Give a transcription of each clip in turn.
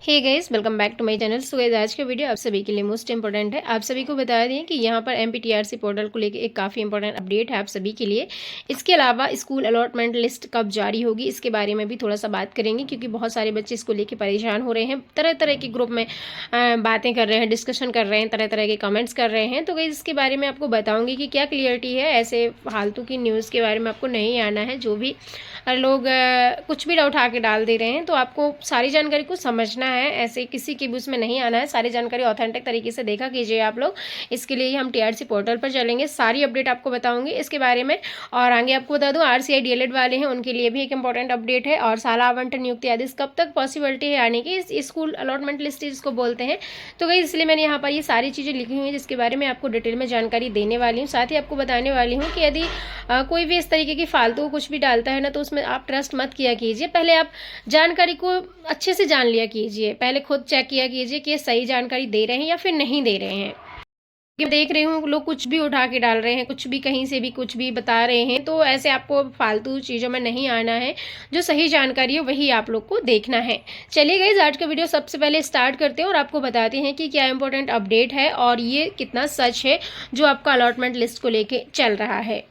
Hey guys, welcome back to my channel. So guys, आज का video आप सभी के लिए मोस्ट इंपॉर्टेंट है। आप सभी को बता दें कि यहाँ पर एमपीटीआरसी पोर्टल को लेकर एक काफ़ी इंपॉर्टेंट अपडेट है आप सभी के लिए। इसके अलावा स्कूल अलॉटमेंट लिस्ट कब जारी होगी इसके बारे में भी थोड़ा सा बात करेंगे, क्योंकि बहुत सारे बच्चे इसको लेकर परेशान हो रहे हैं। तरह तरह के ग्रुप में बातें कर रहे हैं, डिस्कशन कर रहे हैं, तरह तरह के कमेंट्स कर रहे हैं। तो गाइस, इसके बारे में आपको बताऊँगी कि क्या क्लियरिटी है। ऐसे फालतू की न्यूज़ के बारे में आपको नहीं आना है। जो भी लोग कुछ भी उठा के डाल दे रहे हैं, तो आपको सारी जानकारी को समझना है। ऐसे किसी के भी उसमें नहीं आना है। सारी जानकारी ऑथेंटिक तरीके से देखा कीजिए आप लोग। इसके लिए हम टीआरसी पोर्टल पर चलेंगे, सारी अपडेट आपको बताऊंगी इसके बारे में। और आगे आपको बता दूं, आरसीआई डीएलएड वाले हैं उनके लिए भी एक इंपॉर्टेंट अपडेट है। और साला आवंटन नियुक्ति आदेश कब तक पॉसिबिलिटी है आने की, इस स्कूल अलॉटमेंट लिस्ट जिसको बोलते हैं। तो गई इसलिए मैंने यहाँ पर ये सारी चीज़ें लिखी हुई हैं जिसके बारे में आपको डिटेल में जानकारी देने वाली हूँ। साथ ही आपको बताने वाली हूँ कि यदि कोई भी इस तरीके की फालतू कुछ भी डालता है ना, तो उसमें आप ट्रस्ट मत किया कीजिए। पहले आप जानकारी को अच्छे से जान लिया कीजिए। पहले खुद चेक किया कीजिए कि ये सही जानकारी दे रहे हैं या फिर नहीं दे रहे हैं। कि देख रही हूँ लोग कुछ भी उठा के डाल रहे हैं, कुछ भी कहीं से भी कुछ भी बता रहे हैं। तो ऐसे आपको फालतू चीज़ों में नहीं आना है। जो सही जानकारी है वही आप लोग को देखना है। चलिए गाइस, आज का वीडियो सबसे पहले स्टार्ट करते हैं और आपको बताते हैं कि क्या इंपॉर्टेंट अपडेट है और ये कितना सच है जो आपका अलॉटमेंट लिस्ट को लेके चल रहा है।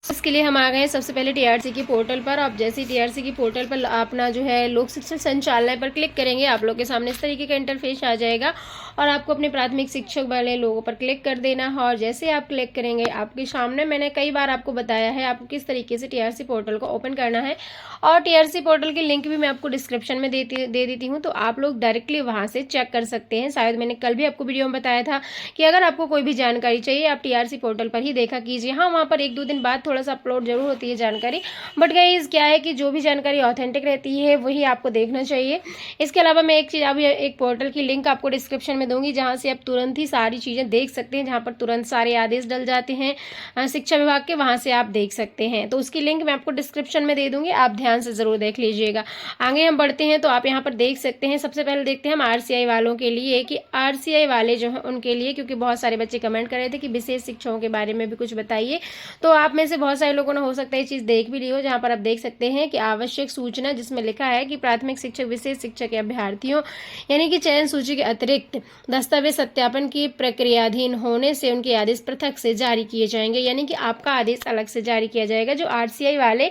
इसके लिए हम आ गए हैं सबसे पहले टीआरसी की पोर्टल पर। आप जैसे ही टीआरसी की पोर्टल पर अपना जो है लोक शिक्षण संचालय पर क्लिक करेंगे, आप लोग के सामने इस तरीके का इंटरफेस आ जाएगा और आपको अपने प्राथमिक शिक्षक वाले लोगों पर क्लिक कर देना है। और जैसे आप क्लिक करेंगे, आपके सामने मैंने कई बार आपको बताया है आपको किस तरीके से टीआरसी पोर्टल को ओपन करना है। और टीआरसी पोर्टल की लिंक भी मैं आपको डिस्क्रिप्शन में दे देती हूँ, तो आप लोग डायरेक्टली वहाँ से चेक कर सकते हैं। शायद मैंने कल भी आपको वीडियो में बताया था कि अगर आपको कोई भी जानकारी चाहिए आप टीआरसी पोर्टल पर ही देखा कीजिए। हाँ, वहाँ पर 1-2 दिन बाद थोड़ा सा अपलोड जरूर होती है जानकारी, बट गाइस क्या है कि जो भी जानकारी ऑथेंटिक रहती है वही आपको देखना चाहिए। इसके अलावा मैं एक चीज़, अभी एक पोर्टल की लिंक आपको डिस्क्रिप्शन में दूंगी जहाँ से आप तुरंत ही सारी चीज़ें देख सकते हैं, जहाँ पर तुरंत सारे आदेश डल जाते हैं शिक्षा विभाग के, वहाँ से आप देख सकते हैं। तो उसकी लिंक मैं आपको डिस्क्रिप्शन में दे दूंगी, आप ध्यान से ज़रूर देख लीजिएगा। आगे हम बढ़ते हैं तो आप यहाँ पर देख सकते हैं। सबसे पहले देखते हैं हम आरसीआई वालों के लिए कि आरसीआई वाले जो हैं उनके लिए, क्योंकि बहुत सारे बच्चे कमेंट कर रहे थे कि विशेष शिक्षकों के बारे में भी कुछ बताइए। तो आप में से बहुत सारे लोगों ने हो सकता है ये चीज़ देख भी ली हो, जहाँ पर आप देख सकते हैं कि आवश्यक सूचना, जिसमें लिखा है कि प्राथमिक शिक्षक विशेष शिक्षक या अभ्यर्थियों यानी कि चयन सूची के अतिरिक्त दस्तावेज सत्यापन की प्रक्रियाधीन होने से उनके आदेश पृथक से जारी किए जाएंगे। यानी कि आपका आदेश अलग से जारी किया जाएगा। जो आरसीआई वाले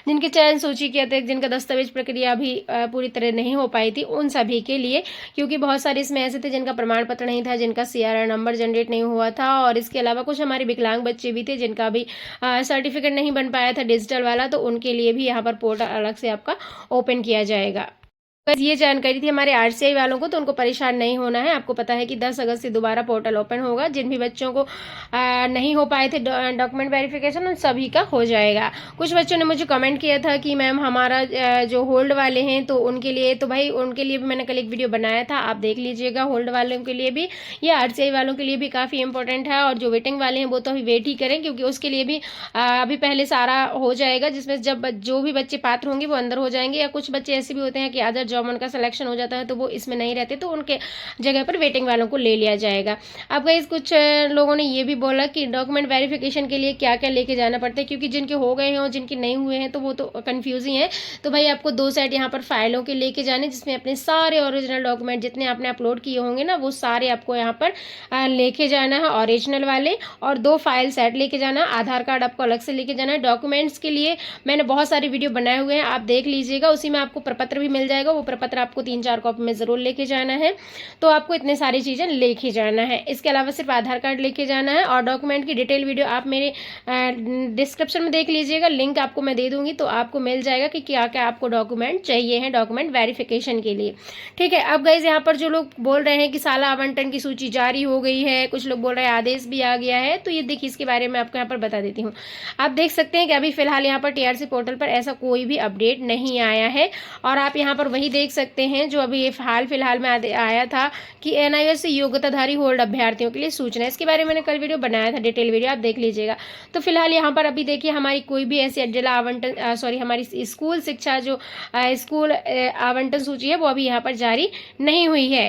जिनके चयन सूची के अतिरिक्त जिनका दस्तावेज प्रक्रिया भी पूरी तरह नहीं हो पाई थी, उन सभी के लिए, क्योंकि बहुत सारे इसमें ऐसे थे जिनका प्रमाण पत्र नहीं था, जिनका सीआरआर नंबर जनरेट नहीं हुआ था, और इसके अलावा कुछ हमारे विकलांग बच्चे भी थे जिनका भी सर्टिफिकेट नहीं बन पाया था डिजिटल वाला, तो उनके लिए भी यहाँ पर पोर्टल अलग से आपका ओपन किया जाएगा। बस ये जानकारी थी हमारे आरसीआई वालों को, तो उनको परेशान नहीं होना है। आपको पता है कि 10 अगस्त से दोबारा पोर्टल ओपन होगा। जिन भी बच्चों को नहीं हो पाए थे डॉक्यूमेंट वेरिफिकेशन, उन सभी का हो जाएगा। कुछ बच्चों ने मुझे कमेंट किया था कि मैम हमारा जो होल्ड वाले हैं तो उनके लिए, तो भाई उनके लिए भी मैंने कल एक वीडियो बनाया था, आप देख लीजिएगा। होल्ड वालों के लिए भी, ये आरसीआई वालों के लिए भी काफ़ी इंपॉर्टेंट है। और जो वेटिंग वाले हैं वो तो अभी वेट ही करें, क्योंकि उसके लिए भी अभी पहले सारा हो जाएगा, जिसमें जब जो भी बच्चे पात्र होंगे वो अंदर हो जाएंगे। या कुछ बच्चे ऐसे भी होते हैं कि अदर जॉब उनका सिलेक्शन हो जाता है तो वो इसमें नहीं रहते, तो उनके जगह पर वेटिंग वालों को ले लिया जाएगा। अब गाइस, कुछ लोगों ने ये भी बोला कि डॉक्यूमेंट वेरिफिकेशन के लिए क्या क्या लेके जाना पड़ता है, क्योंकि जिनके हो गए हैं और जिनके नहीं हुए हैं तो वो तो कंफ्यूज ही है। तो भाई आपको 2 सेट यहाँ पर फाइलों के लेके जाने, जिसमें अपने सारे ओरिजिनल डॉक्यूमेंट जितने आपने अपलोड किए होंगे ना, वो सारे आपको यहाँ पर लेके जाना है, ओरिजिनल वाले। और 2 फाइल सेट लेके जाना है। आधार कार्ड आपको अलग से लेके जाना है। डॉक्यूमेंट्स के लिए मैंने बहुत सारे वीडियो बनाए हुए हैं, आप देख लीजिएगा। उसी में आपको प्रपत्र भी मिल जाएगा, वो प्रपत्र आपको 3-4 कॉपी में ज़रूर लेके जाना है। तो आपको इतने सारी चीज़ें लेके जाना है। इसके अलावा सिर्फ आधार कार्ड लेके जाना है। और डॉक्यूमेंट की डिटेल वीडियो आप मेरे डिस्क्रिप्शन में देख लीजिएगा, लिंक आपको मैं दे दूंगी, तो आपको मिल जाएगा कि क्या क्या आपको डॉक्यूमेंट चाहिए हैं डॉक्यूमेंट वेरिफिकेशन के लिए। ठीक है। अब गाइस, यहाँ पर जो लोग बोल रहे हैं कि साला आवंटन की सूची जारी हो गई है, कुछ लोग बोल रहे हैं आदेश भी आ गया है, तो ये देखिए इसके बारे में आपको यहाँ पर बता देती हूँ। आप देख सकते हैं कि अभी फिलहाल यहाँ पर टीआरसी पोर्टल पर ऐसा कोई भी अपडेट नहीं आया है। और आप यहाँ पर वही देख सकते हैं जो अभी ये हाल फिलहाल में आया था कि एनआईओएस से योग्यताधारी होल्ड अभ्यर्थियों के लिए सूचना। इसके बारे में मैंने कल वीडियो बनाया था, डिटेल वीडियो, आप देख लीजिएगा। तो फिलहाल यहाँ पर अभी देखिए हमारी कोई भी ऐसी जिला आवंटन हमारी स्कूल शिक्षा जो स्कूल आवंटन सूची है वो अभी यहाँ पर जारी नहीं हुई है।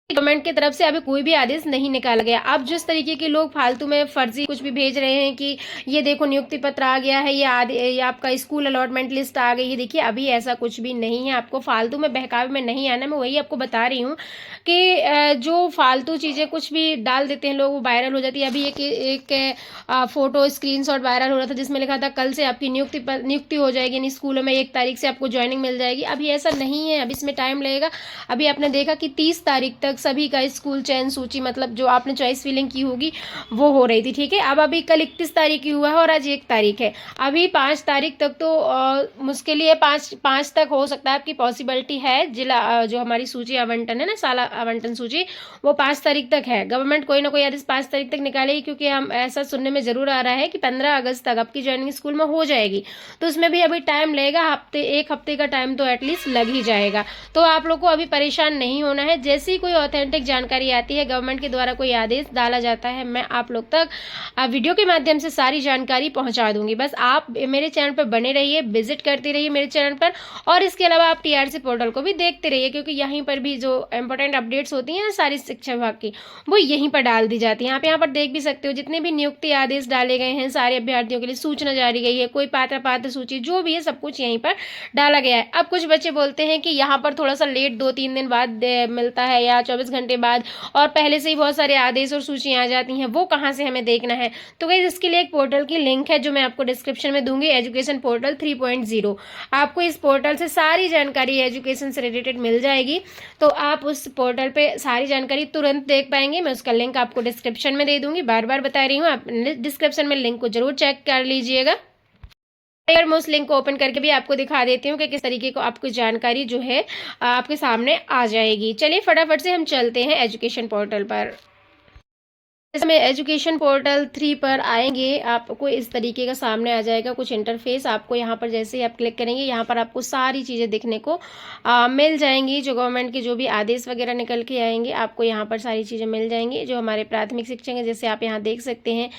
गवर्नमेंट की तरफ से अभी कोई भी आदेश नहीं निकाला गया। अब जिस तरीके के लोग फालतू में फर्जी कुछ भी भेज रहे हैं कि ये देखो नियुक्ति पत्र आ गया है, ये आपका स्कूल अलॉटमेंट लिस्ट आ गई है, देखिए अभी ऐसा कुछ भी नहीं है। आपको फालतू में बहकावे में नहीं आना। मैं वही आपको बता रही हूँ कि जो फालतू चीज़ें कुछ भी डाल देते हैं लोग, वो वायरल हो जाती है। अभी एक फोटो स्क्रीनशॉट वायरल हो रहा था जिसमें लिखा था कल से आपकी नियुक्ति हो जाएगी, यानी स्कूलों में 1 तारीख से आपको ज्वाइनिंग मिल जाएगी। अभी ऐसा नहीं है, अभी इसमें टाइम लगेगा। अभी आपने देखा कि 30 तारीख तक सभी का स्कूल चयन सूची, मतलब जो आपने चॉइस फिलिंग की होगी वो हो रही थी, ठीक है। अब अभी कल 31 तारीख की हुआ है और आज 1 तारीख है। अभी 5 तारीख तक तो मुश्किल ही है, 5 तक हो सकता है आपकी पॉसिबिलिटी है। जिला जो हमारी सूची आवंटन है ना, साला आवंटन सूची, वो 5 तारीख तक है। गवर्नमेंट कोई ना कोई आदेश 5 तारीख तक निकालेगी, क्योंकि हम ऐसा सुनने में जरूर आ रहा है कि 15 अगस्त तक आपकी ज्वाइनिंग स्कूल में हो जाएगी। तो उसमें भी अभी टाइम लगेगा, एक हफ्ते का टाइम तो एटलीस्ट लग ही जाएगा। तो आप लोग को अभी परेशान नहीं होना है। जैसे ही कोई ऑथेंटिक जानकारी आती है, गवर्नमेंट के द्वारा कोई आदेश डाला जाता है, मैं आप लोग तक वीडियो के माध्यम से सारी जानकारी पहुंचा दूंगी। बस आप मेरे चैनल पर बने रहिए, विजिट करते रहिए मेरे चैनल पर, और इसके अलावा आप टीआरसी पोर्टल को भी देखते रहिए, क्योंकि यहीं पर भी जो इंपॉर्टेंट अपडेट्स होती हैं सारी शिक्षा विभाग की, वो यहीं पर डाल दी जाती है। आप यहाँ पर देख भी सकते हो जितने भी नियुक्ति आदेश डाले गए हैं सारे अभ्यर्थियों के लिए, सूचना जारी गई है, कोई पात्र सूची जो भी है सब कुछ यहीं पर डाला गया है। अब कुछ बच्चे बोलते हैं कि यहाँ पर थोड़ा सा लेट 2-3 दिन बाद मिलता है या 24 घंटे बाद, और पहले से ही बहुत सारे आदेश और सूचियाँ आ जाती हैं, वो कहाँ से हमें देखना है। तो गाइस इसके लिए एक पोर्टल की लिंक है जो मैं आपको डिस्क्रिप्शन में दूंगी, एजुकेशन पोर्टल 3.0। आपको इस पोर्टल से सारी जानकारी एजुकेशन से रिलेटेड मिल जाएगी। तो आप उस पोर्टल पे सारी जानकारी तुरंत देख पाएंगे। मैं उसका लिंक आपको डिस्क्रिप्शन में दे दूंगी, बार बार बता रही हूँ, आप डिस्क्रिप्शन में लिंक को जरूर चेक कर लीजिएगा। अगर मैं उस लिंक को ओपन करके भी आपको दिखा देती हूँ कि किस तरीके को आपको जानकारी जो है आपके सामने आ जाएगी। चलिए फटाफट से हम चलते हैं एजुकेशन पोर्टल पर। जैसे में एजुकेशन पोर्टल 3 पर आएंगे, आपको इस तरीके का सामने आ जाएगा कुछ इंटरफेस। आपको यहाँ पर जैसे ही आप क्लिक करेंगे, यहाँ पर आपको सारी चीज़ें दिखने को मिल जाएंगी। जो गवर्नमेंट के जो भी आदेश वगैरह निकल के आएंगे, आपको यहाँ पर सारी चीज़ें मिल जाएंगी। जो हमारे प्राथमिक शिक्षक हैं, जैसे आप यहाँ देख सकते हैं,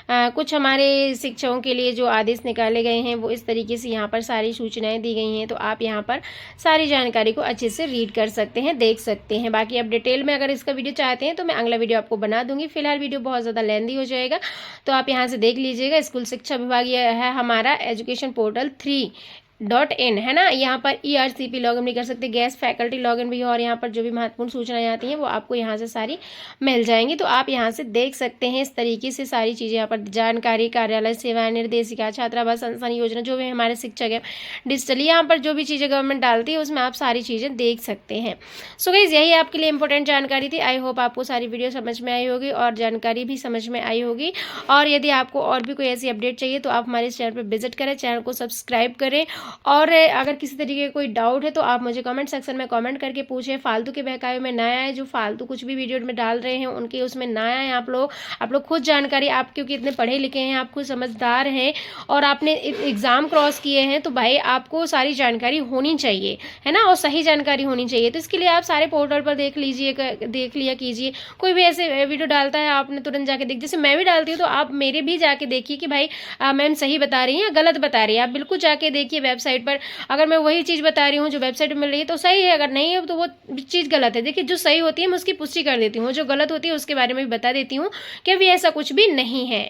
कुछ हमारे शिक्षकों के लिए जो आदेश निकाले गए हैं वो इस तरीके से यहाँ पर सारी सूचनाएं दी गई हैं। तो आप यहाँ पर सारी जानकारी को अच्छे से रीड कर सकते हैं, देख सकते हैं। बाकी आप डिटेल में अगर इसका वीडियो चाहते हैं तो मैं अगला वीडियो आपको बना दूंगी। फिलहाल वीडियो बहुत ज़्यादा लेंदी हो जाएगा, तो आप यहाँ से देख लीजिएगा। स्कूल शिक्षा विभाग ये है हमारा एजुकेशन पोर्टल 3.in है ना। यहाँ पर ERCP लॉगिन भी कर सकते हैं, गेस्ट फैकल्टी लॉगिन भी है, और यहाँ पर जो भी महत्वपूर्ण सूचनाएं आती हैं वो आपको यहाँ से सारी मिल जाएंगी। तो आप यहाँ से देख सकते हैं इस तरीके से सारी चीज़ें। यहाँ पर जानकारी, कार्यालय सेवा, निर्देशिका, छात्रावास संस्थान योजना, जो भी हमारे शिक्षक है डिजिटली, यहाँ पर जो भी चीज़ें गवर्नमेंट डालती है उसमें आप सारी चीज़ें देख सकते हैं। सो गाइस यही आपके लिए इंपॉर्टेंट जानकारी थी। आई होप आपको सारी वीडियो समझ में आई होगी और जानकारी भी समझ में आई होगी। और यदि आपको और भी कोई ऐसी अपडेट चाहिए तो आप हमारे चैनल पर विजिट करें, चैनल को सब्सक्राइब करें। और अगर किसी तरीके का कोई डाउट है तो आप मुझे कमेंट सेक्शन में कमेंट करके पूछें। फालतू के बहकावे में ना आए, जो फालतू कुछ भी वीडियो में डाल रहे हैं उनके उसमें ना आए। आप लोग खुद जानकारी, आप क्योंकि इतने पढ़े लिखे हैं, आप खुद समझदार हैं और आपने एग्ज़ाम क्रॉस किए हैं, तो भाई आपको सारी जानकारी होनी चाहिए, है ना, और सही जानकारी होनी चाहिए। तो इसके लिए आप सारे पोर्टल पर देख लिया कीजिए। कोई भी ऐसे वीडियो डालता है आपने तुरंत जाके देख, जैसे मैं भी डालती हूँ, तो आप मेरे भी जाके देखिए कि भाई मैम सही बता रही हैं या गलत बता रही है। आप बिल्कुल जाके देखिए वेबसाइट पर, अगर मैं वही चीज़ बता रही हूँ जो वेबसाइट में मिल रही है तो सही है, अगर नहीं है तो वो चीज़ गलत है। देखिए जो सही होती है मैं उसकी पुष्टि कर देती हूँ, जो गलत होती है उसके बारे में भी बता देती हूँ कि अभी ऐसा कुछ भी नहीं है।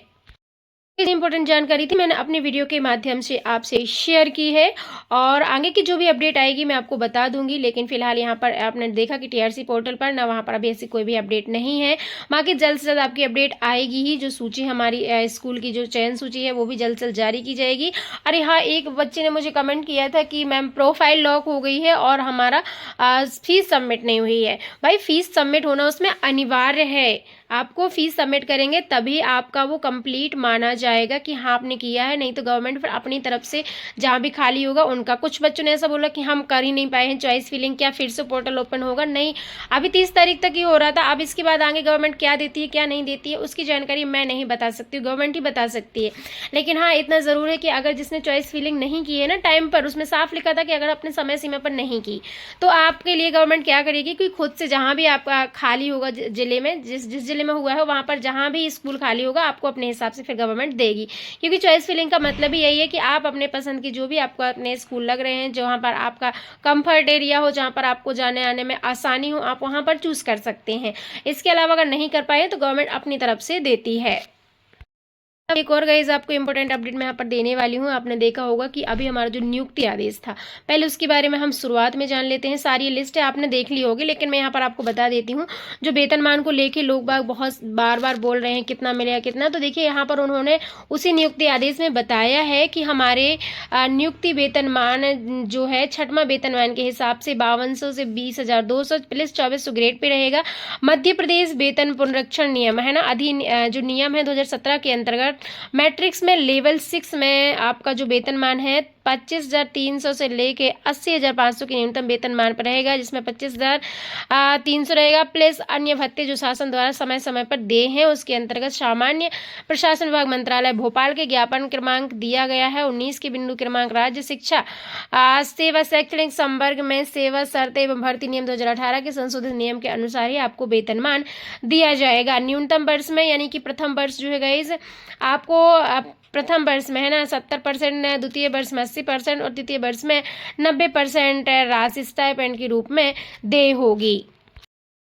इंपॉर्टेंट जानकारी थी, मैंने अपने वीडियो के माध्यम से आपसे शेयर की है, और आगे की जो भी अपडेट आएगी मैं आपको बता दूंगी। लेकिन फिलहाल यहाँ पर आपने देखा कि टीआरसी पोर्टल पर ना, वहाँ पर अभी ऐसी कोई भी अपडेट नहीं है। बाकी जल्द से जल्द आपकी अपडेट आएगी ही। जो सूची हमारी स्कूल की जो चयन सूची है वो भी जल्द से जल्द जारी की जाएगी। अरे हाँ, एक बच्चे ने मुझे कमेंट किया था कि मैम प्रोफाइल लॉक हो गई है और हमारा फीस सबमिट नहीं हुई है। भाई फीस सबमिट होना उसमें अनिवार्य है। आपको फीस सबमिट करेंगे तभी आपका वो कंप्लीट माना जाएगा कि हाँ आपने किया है, नहीं तो गवर्नमेंट फिर अपनी तरफ से जहाँ भी खाली होगा उनका। कुछ बच्चों ने ऐसा बोला कि हम कर ही नहीं पाए हैं चॉइस फिलिंग, क्या फिर से पोर्टल ओपन होगा? नहीं, अभी 30 तारीख तक ही हो रहा था। अब इसके बाद आगे गवर्नमेंट क्या देती है क्या नहीं देती है उसकी जानकारी मैं नहीं बता सकती, गवर्नमेंट ही बता सकती है। लेकिन हाँ इतना ज़रूर है कि अगर जिसने चॉइस फिलिंग नहीं की है ना टाइम पर, उसमें साफ लिखा था कि अगर अपने समय सीमा पर नहीं की तो आपके लिए गवर्नमेंट क्या करेगी कि खुद से जहाँ भी आपका खाली होगा जिले में, जिस जिले में हुआ है वहाँ पर जहाँ भी स्कूल खाली होगा आपको अपने हिसाब से फिर गवर्नमेंट देगी, क्योंकि चॉइस फिलिंग का मतलब ही यही है कि आप अपने पसंद की जो भी आपको अपने स्कूल लग रहे हैं, जहाँ पर आपका कंफर्ट एरिया हो, जहाँ पर आपको जाने आने में आसानी हो, आप वहाँ पर चूज़ कर सकते हैं। इसके अलावा अगर नहीं कर पाए तो गवर्नमेंट अपनी तरफ से देती है। अब एक और गाइस आपको इंपॉर्टेंट अपडेट मैं यहाँ पर देने वाली हूँ। आपने देखा होगा कि अभी हमारा जो नियुक्ति आदेश था, पहले उसके बारे में हम शुरुआत में जान लेते हैं। सारी लिस्ट है आपने देख ली होगी, लेकिन मैं यहाँ पर आपको बता देती हूँ। जो वेतनमान को लेके लोग बाग बहुत बार बार बोल रहे हैं कितना मिलेगा कितना, तो देखिए यहाँ पर उन्होंने उसी नियुक्ति आदेश में बताया है कि हमारे नियुक्ति वेतनमान जो है छठवां वेतनमान के हिसाब से 5200 से 20,200 प्लस 2400 ग्रेड पे रहेगा। मध्य प्रदेश वेतन पुनरीक्षण नियम है ना, जो नियम है 2017 के अंतर्गत मैट्रिक्स में लेवल 6 में आपका जो वेतनमान है 25,300 से लेके 80,500 के न्यूनतम वेतनमान पर रहेगा, जिसमें 25,300 रहेगा प्लस अन्य भत्ते जो शासन द्वारा समय समय पर दे हैं। उसके अंतर्गत सामान्य प्रशासन विभाग मंत्रालय भोपाल के ज्ञापन क्रमांक दिया गया है 19 के बिंदु क्रमांक राज्य शिक्षा सेवा शैक्षणिक संवर्ग में सेवा शर्तें एवं भर्ती नियम 2018 के संशोधित नियम के अनुसार ही आपको वेतनमान दिया जाएगा। न्यूनतम वर्ष में यानी कि प्रथम वर्ष जो है गाइस आपको प्रथम वर्ष में है ना 70%, द्वितीय वर्ष में 80% और तृतीय वर्ष में 90% राशि स्टाइपेंड के रूप में देय होगी।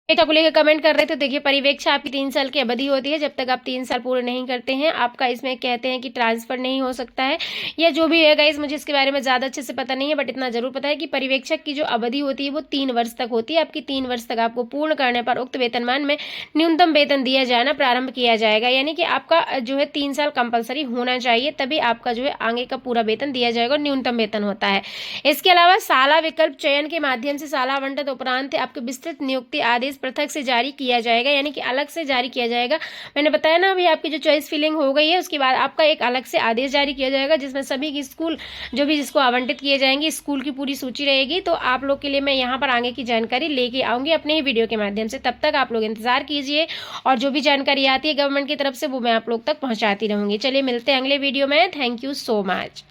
को लेकर कमेंट कर रहे थे। देखिए परिवेक्षा आपकी 3 साल की अवधि होती है। जब तक आप 3 साल पूरे नहीं करते हैं आपका इसमें कहते हैं कि ट्रांसफर नहीं हो सकता है, या जो भी है गाइस मुझे इसके बारे में ज़्यादा अच्छे से पता नहीं है, बट इतना जरूर पता है कि परिवेक्षक की जो अवधि होती है वो 3 वर्ष तक होती है। आपकी 3 वर्ष तक आपको पूर्ण करने पर उक्त वेतनमान में न्यूनतम वेतन दिया जाना प्रारंभ किया जाएगा, यानी कि आपका जो है 3 साल कंपलसरी होना चाहिए, तभी आपका जो है आगे का पूरा वेतन दिया जाएगा, न्यूनतम वेतन होता है। इसके अलावा शाला विकल्प चयन के माध्यम से शाला आवंटन उपरांत आपके विस्तृत नियुक्ति आदेश पृथक से जारी किया जाएगा, यानी कि अलग से जारी किया जाएगा। मैंने बताया ना अभी आपकी जो चॉइस फिलिंग हो गई है उसके बाद आपका एक अलग से आदेश जारी किया जाएगा, जिसमें सभी की स्कूल जो भी जिसको आवंटित किए जाएंगे स्कूल की पूरी सूची रहेगी। तो आप लोग के लिए मैं यहाँ पर आगे की जानकारी लेके आऊँगी अपने ही वीडियो के माध्यम से। तब तक आप लोग इंतजार कीजिए और जो भी जानकारी आती है गवर्नमेंट की तरफ से वो मैं आप लोग तक पहुँचाती रहूँगी। चलिए मिलते हैं अगले वीडियो में। Thank you so much.